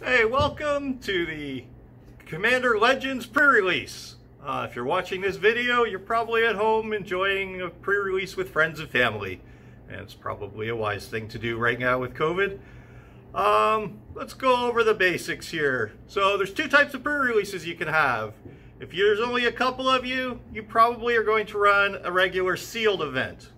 Hey, welcome to the Commander Legends pre-release. If you're watching this video, you're probably at home enjoying a pre-release with friends and family. And it's probably a wise thing to do right now with COVID. Let's go over the basics here. So there's two types of pre-releases you can have. If there's only a couple of you, you probably are going to run a regular sealed event.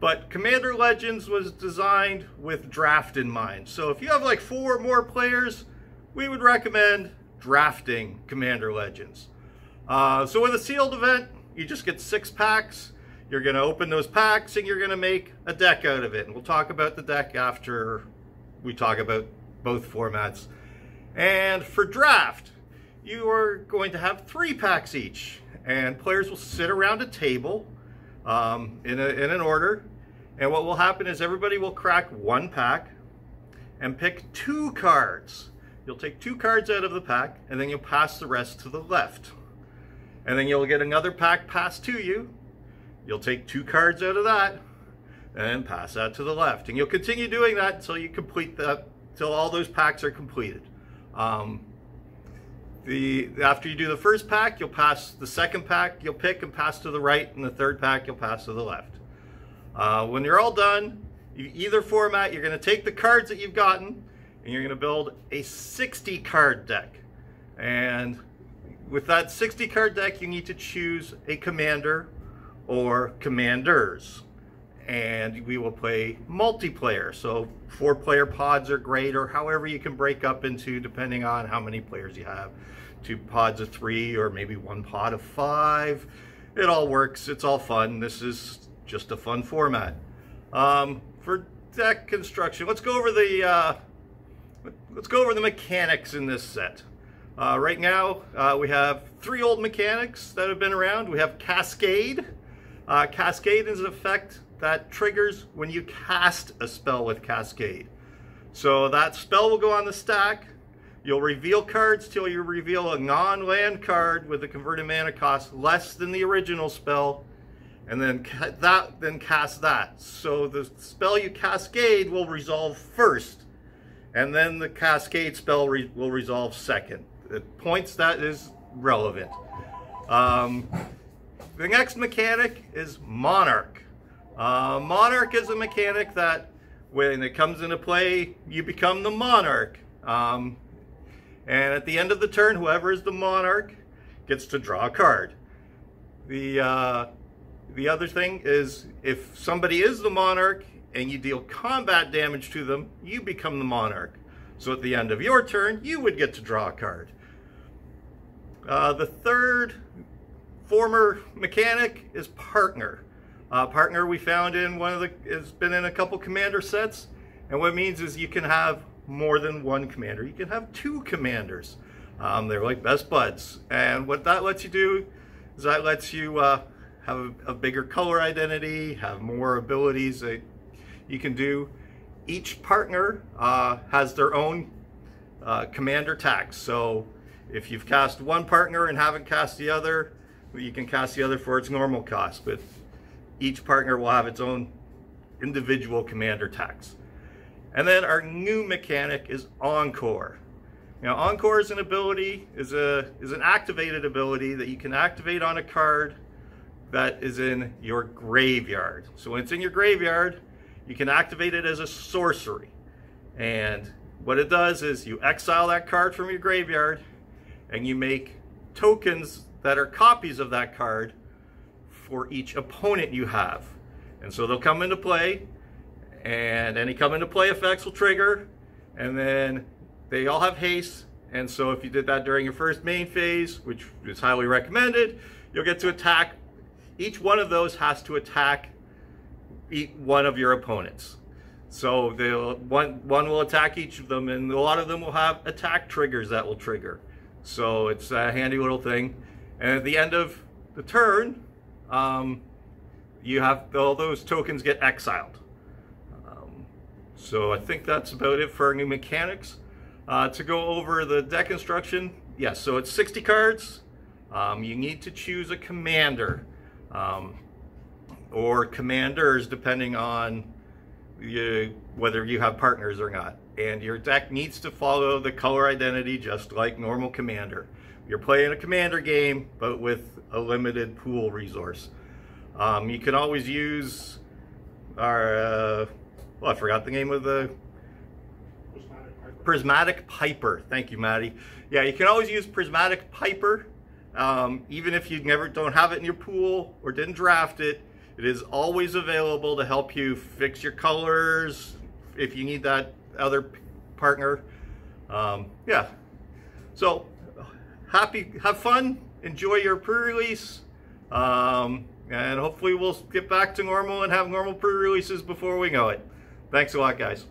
But Commander Legends was designed with draft in mind. So if you have like 4 or more players, we would recommend drafting Commander Legends. So with a sealed event, you just get 6 packs. You're going to open those packs and you're going to make a deck out of it. And we'll talk about the deck after we talk about both formats. And for draft, you are going to have 3 packs each. And players will sit around a table in an order, and what will happen is everybody will crack 1 pack and pick 2 cards. You'll take 2 cards out of the pack and then you'll pass the rest to the left, and then you'll get another pack passed to you. You'll take 2 cards out of that and pass that to the left, and you'll continue doing that until you complete that, till all those packs are completed. After you do the first pack, you'll pass the second pack, you'll pick and pass to the right, and the third pack you'll pass to the left. When you're all done, either format, you're going to take the cards that you've gotten and you're going to build a 60 card deck. And with that 60 card deck, you need to choose a commander or commanders. And we will play multiplayer. So 4-player pods are great, or however you can break up into, depending on how many players you have. 2 pods of 3, or maybe 1 pod of 5. It all works. It's all fun. This is just a fun format. For deck construction, let's go over the mechanics in this set. Right now, we have 3 old mechanics that have been around. We have Cascade. Cascade is an effect that triggers when you cast a spell with Cascade. So that spell will go on the stack. You'll reveal cards till you reveal a non-land card with a converted mana cost less than the original spell, and then cast that. So the spell you cascade will resolve first, and then the Cascade spell will resolve second. At points that is relevant. The next mechanic is Monarch. Monarch is a mechanic that when it comes into play, you become the Monarch. And at the end of the turn, whoever is the Monarch gets to draw a card. The other thing is, if somebody is the Monarch and you deal combat damage to them, you become the Monarch. So at the end of your turn, you would get to draw a card. The third former mechanic is Partner. Partner we found in has been in a couple commander sets, and what it means is you can have more than 1 commander. You can have 2 commanders. They're like best buds, and what that lets you do is that lets you have a bigger color identity, have more abilities that you can do. Each partner has their own commander tax. So if you've cast 1 partner and haven't cast the other, you can cast the other for its normal cost, but each partner will have its own individual commander tax. And then our new mechanic is Encore. Now, Encore is an ability, is an activated ability that you can activate on a card that is in your graveyard. So when it's in your graveyard, you can activate it as a sorcery. And what it does is you exile that card from your graveyard and you make tokens that are copies of that card for each opponent you have. And so they'll come into play, and any come into play effects will trigger, and then they all have haste. And so if you did that during your first main phase, which is highly recommended, you'll get to attack. Each one of those has to attack one of your opponents. So one will attack each of them, and a lot of them will have attack triggers that will trigger. So it's a handy little thing. And at the end of the turn, you have all those tokens get exiled. So I think that's about it for our new mechanics. To go over the deck construction, yes, so it's 60 cards. You need to choose a commander, or commanders, depending on whether you have partners or not. and your deck needs to follow the color identity just like normal Commander. You're playing a Commander game, but with a limited pool resource. You can always use our, well, I forgot the name of the... Prismatic Piper. Thank you, Maddie. Yeah, you can always use Prismatic Piper, even if you don't have it in your pool or didn't draft it. It is always available to help you fix your colors if you need that other partner. Yeah. So, have fun, enjoy your pre-release, and hopefully we'll get back to normal and have normal pre-releases before we know it. Thanks a lot, guys.